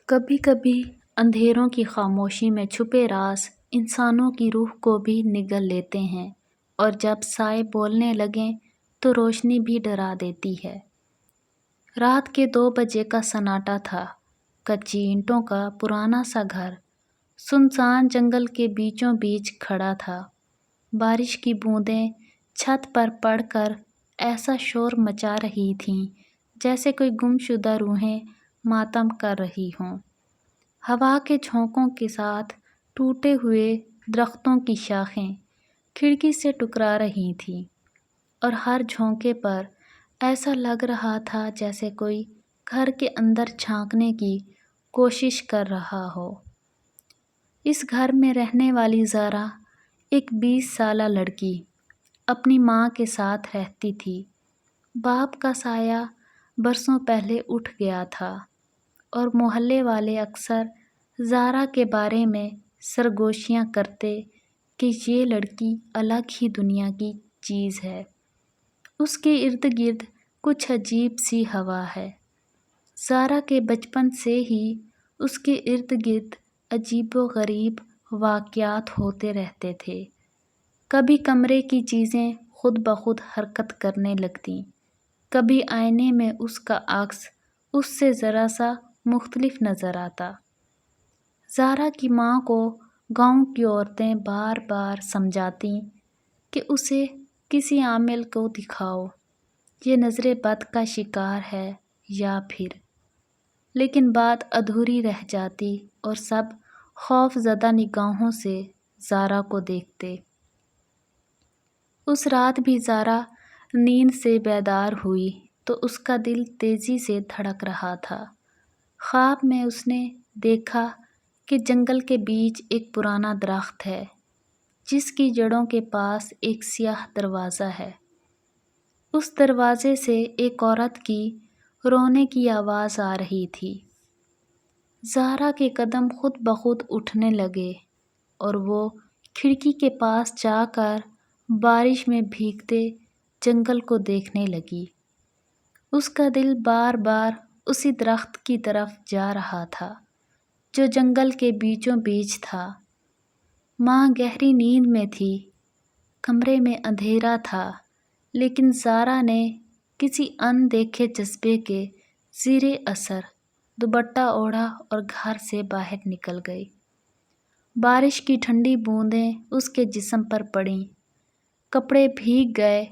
کبھی کبھی اندھیروں کی خاموشی میں چھپے راز انسانوں کی روح کو بھی نگل لیتے ہیں، اور جب سائے بولنے لگیں تو روشنی بھی ڈرا دیتی ہے۔ رات کے 2 بجے کا سناٹا تھا۔ کچی اینٹوں کا پرانا سا گھر سنسان جنگل کے بیچوں بیچ کھڑا تھا۔ بارش کی بوندیں چھت پر پڑ کر ایسا شور مچا رہی تھیں جیسے کوئی گمشدہ روحیں ماتم کر رہی ہوں۔ ہوا کے جھونکوں کے ساتھ ٹوٹے ہوئے درختوں کی شاخیں کھڑکی سے ٹکرا رہی تھیں، اور ہر جھونکے پر ایسا لگ رہا تھا جیسے کوئی گھر کے اندر جھانکنے کی کوشش کر رہا ہو۔ اس گھر میں رہنے والی زارا ایک 20 سالہ لڑکی اپنی ماں کے ساتھ رہتی تھی۔ باپ کا سایہ برسوں پہلے اٹھ گیا تھا، اور محلے والے اکثر زارا کے بارے میں سرگوشیاں کرتے کہ یہ لڑکی الگ ہی دنیا کی چیز ہے۔ اس کے ارد گرد کچھ عجیب سی ہوا ہے۔ زارا کے بچپن سے ہی اس کے ارد گرد عجیب و غریب واقعات ہوتے رہتے تھے۔ کبھی کمرے کی چیزیں خود بخود حرکت کرنے لگتیں، کبھی آئینے میں اس کا عکس اس سے ذرا سا مختلف نظر آتا۔ زارا کی ماں کو گاؤں کی عورتیں بار بار سمجھاتیں کہ اسے کسی عامل کو دکھاؤ، یہ نظر بد کا شکار ہے یا پھر، لیکن بات ادھوری رہ جاتی اور سب خوف زدہ نگاہوں سے زارا کو دیکھتے۔ اس رات بھی زارا نیند سے بیدار ہوئی تو اس کا دل تیزی سے دھڑک رہا تھا۔ خواب میں اس نے دیکھا کہ جنگل کے بیچ ایک پرانا درخت ہے جس کی جڑوں کے پاس ایک سیاہ دروازہ ہے۔ اس دروازے سے ایک عورت کی رونے کی آواز آ رہی تھی۔ زارا کے قدم خود بخود اٹھنے لگے اور وہ کھڑکی کے پاس جا کر بارش میں بھیگتے جنگل کو دیکھنے لگی۔ اس کا دل بار بار اسی درخت کی طرف جا رہا تھا جو جنگل کے بیچوں بیچ تھا۔ ماں گہری نیند میں تھی، کمرے میں اندھیرا تھا، لیکن زارا نے کسی ان دیکھے جذبے کے زیر اثر دوپٹہ اوڑھا اور گھر سے باہر نکل گئی۔ بارش کی ٹھنڈی بوندیں اس کے جسم پر پڑیں، کپڑے بھیگ گئے۔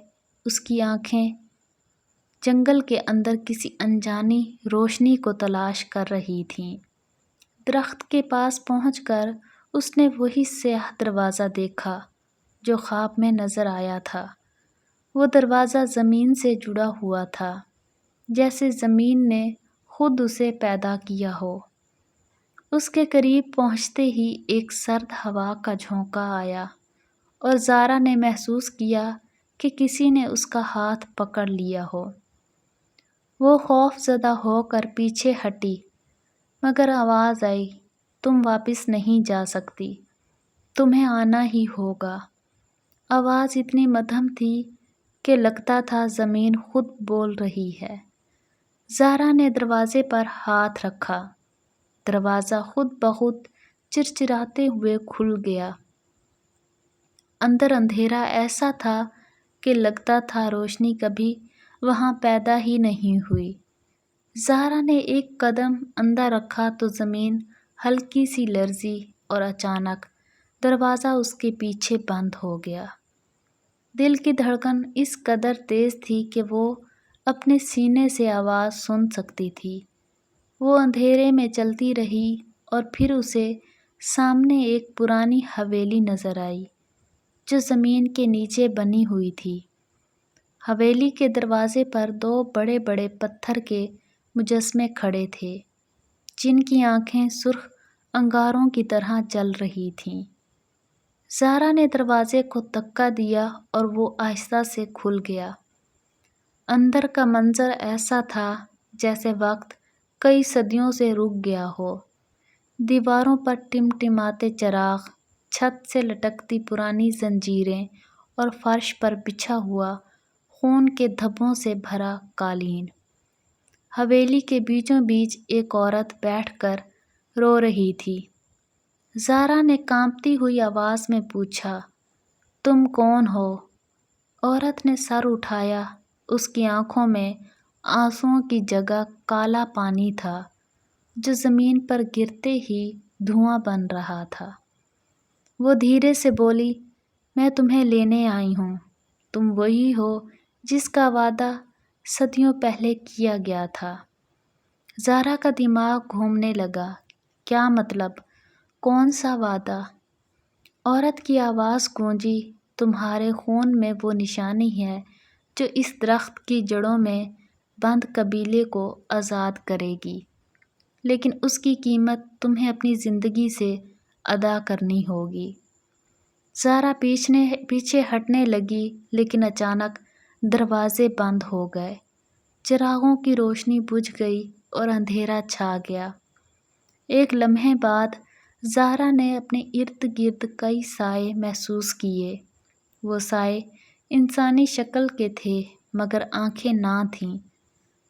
اس کی آنکھیں جنگل کے اندر کسی انجانی روشنی کو تلاش کر رہی تھیں۔ درخت کے پاس پہنچ کر اس نے وہی سیاہ دروازہ دیکھا جو خواب میں نظر آیا تھا۔ وہ دروازہ زمین سے جڑا ہوا تھا، جیسے زمین نے خود اسے پیدا کیا ہو۔ اس کے قریب پہنچتے ہی ایک سرد ہوا کا جھونکا آیا اور زارا نے محسوس کیا کہ کسی نے اس کا ہاتھ پکڑ لیا ہو۔ وہ خوف زدہ ہو کر پیچھے ہٹی، مگر آواز آئی، تم واپس نہیں جا سکتی، تمہیں آنا ہی ہوگا۔ آواز اتنی مدھم تھی کہ لگتا تھا زمین خود بول رہی ہے۔ زارا نے دروازے پر ہاتھ رکھا، دروازہ خود بخود چرچراتے ہوئے کھل گیا۔ اندر اندھیرا ایسا تھا کہ لگتا تھا روشنی کبھی وہاں پیدا ہی نہیں ہوئی۔ زارا نے ایک قدم اندر رکھا تو زمین ہلکی سی لرزی اور اچانک دروازہ اس کے پیچھے بند ہو گیا۔ دل کی دھڑکن اس قدر تیز تھی کہ وہ اپنے سینے سے آواز سن سکتی تھی۔ وہ اندھیرے میں چلتی رہی اور پھر اسے سامنے ایک پرانی حویلی نظر آئی جو زمین کے نیچے بنی ہوئی تھی۔ حویلی کے دروازے پر 2 بڑے بڑے پتھر کے مجسمے کھڑے تھے جن کی آنکھیں سرخ انگاروں کی طرح جل رہی تھیں۔ زارا نے دروازے کو دھکا دیا اور وہ آہستہ سے کھل گیا۔ اندر کا منظر ایسا تھا جیسے وقت کئی صدیوں سے رک گیا ہو۔ دیواروں پر ٹمٹماتے چراغ، چھت سے لٹکتی پرانی زنجیریں اور فرش پر بچھا ہوا خون کے دھبوں سے بھرا قالین۔ حویلی کے بیچوں بیچ ایک عورت بیٹھ کر رو رہی تھی۔ زارا نے کانپتی ہوئی آواز میں پوچھا، تم کون ہو؟ عورت نے سر اٹھایا۔ اس کی آنکھوں میں آنسوؤں کی جگہ کالا پانی تھا جو زمین پر گرتے ہی دھواں بن رہا تھا۔ وہ دھیرے سے بولی، میں تمہیں لینے آئی ہوں۔ تم وہی ہو جس کا وعدہ صدیوں پہلے کیا گیا تھا۔ زارا کا دماغ گھومنے لگا۔ کیا مطلب؟ کون سا وعدہ؟ عورت کی آواز گونجی، تمہارے خون میں وہ نشانی ہے جو اس درخت کی جڑوں میں بند قبیلے کو آزاد کرے گی، لیکن اس کی قیمت تمہیں اپنی زندگی سے ادا کرنی ہوگی۔ زارا پیچھے ہٹنے لگی، لیکن اچانک دروازے بند ہو گئے، چراغوں کی روشنی بجھ گئی اور اندھیرا چھا گیا۔ ایک لمحے بعد زارا نے اپنے ارد گرد کئی سائے محسوس کیے۔ وہ سائے انسانی شکل کے تھے مگر آنکھیں نہ تھیں۔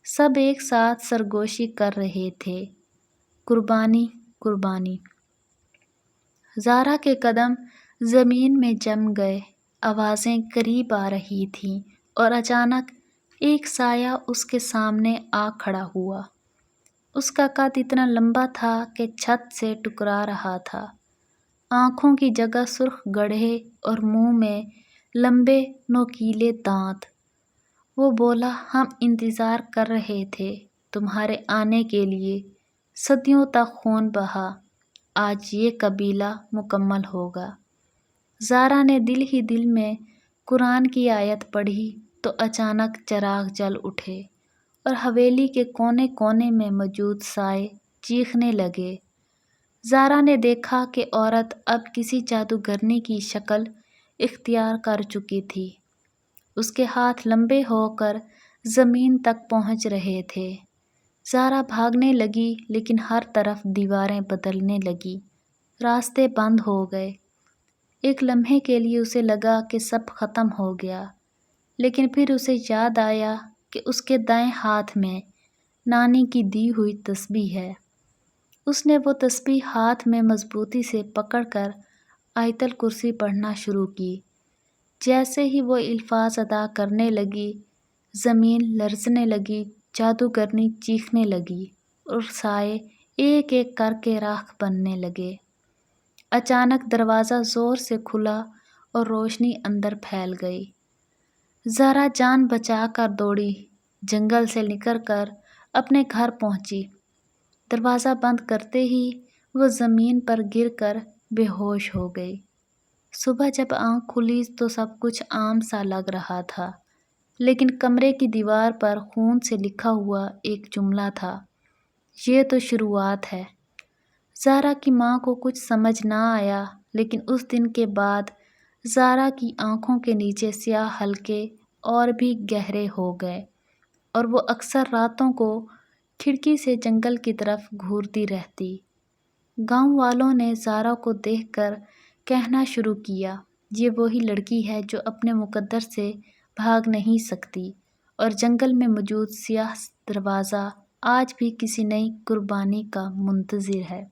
سب ایک ساتھ سرگوشی کر رہے تھے، قربانی، قربانی۔ زارا کے قدم زمین میں جم گئے، آوازیں قریب آ رہی تھیں اور اچانک ایک سایہ اس کے سامنے آ کھڑا ہوا۔ اس کا قد اتنا لمبا تھا کہ چھت سے ٹکرا رہا تھا۔ آنکھوں کی جگہ سرخ گڑھے اور منہ میں لمبے نوکیلے دانت۔ وہ بولا، ہم انتظار کر رہے تھے تمہارے آنے کے لیے، صدیوں تک خون بہا، آج یہ قبیلہ مکمل ہوگا۔ زارا نے دل ہی دل میں قرآن کی آیت پڑھی تو اچانک چراغ جل اٹھے اور حویلی کے کونے کونے میں موجود سائے چیخنے لگے۔ زارا نے دیکھا کہ عورت اب کسی جادوگرنی کی شکل اختیار کر چکی تھی۔ اس کے ہاتھ لمبے ہو کر زمین تک پہنچ رہے تھے۔ زارا بھاگنے لگی، لیکن ہر طرف دیواریں بدلنے لگی، راستے بند ہو گئے۔ ایک لمحے کے لیے اسے لگا کہ سب ختم ہو گیا، لیکن پھر اسے یاد آیا کہ اس کے دائیں ہاتھ میں نانی کی دی ہوئی تسبیح ہے۔ اس نے وہ تسبیح ہاتھ میں مضبوطی سے پکڑ کر آیت الکرسی پڑھنا شروع کی۔ جیسے ہی وہ الفاظ ادا کرنے لگی، زمین لرزنے لگی، جادوگرنی چیخنے لگی اور سائے ایک ایک کر کے راکھ بننے لگے۔ اچانک دروازہ زور سے کھلا اور روشنی اندر پھیل گئی۔ زارا جان بچا کر دوڑی، جنگل سے نکل کر اپنے گھر پہنچی۔ دروازہ بند کرتے ہی وہ زمین پر گر کر بے ہوش ہو گئی۔ صبح جب آنکھ کھلی تو سب کچھ عام سا لگ رہا تھا، لیکن کمرے کی دیوار پر خون سے لکھا ہوا ایک جملہ تھا، یہ تو شروعات ہے۔ زارا کی ماں کو کچھ سمجھ نہ آیا، لیکن اس دن کے بعد زارا کی آنکھوں کے نیچے سیاہ حلقے اور بھی گہرے ہو گئے اور وہ اکثر راتوں کو کھڑکی سے جنگل کی طرف گھورتی رہتی۔ گاؤں والوں نے زارا کو دیکھ کر کہنا شروع کیا، یہ وہی لڑکی ہے جو اپنے مقدر سے بھاگ نہیں سکتی، اور جنگل میں موجود سیاہ دروازہ آج بھی کسی نئی قربانی کا منتظر ہے۔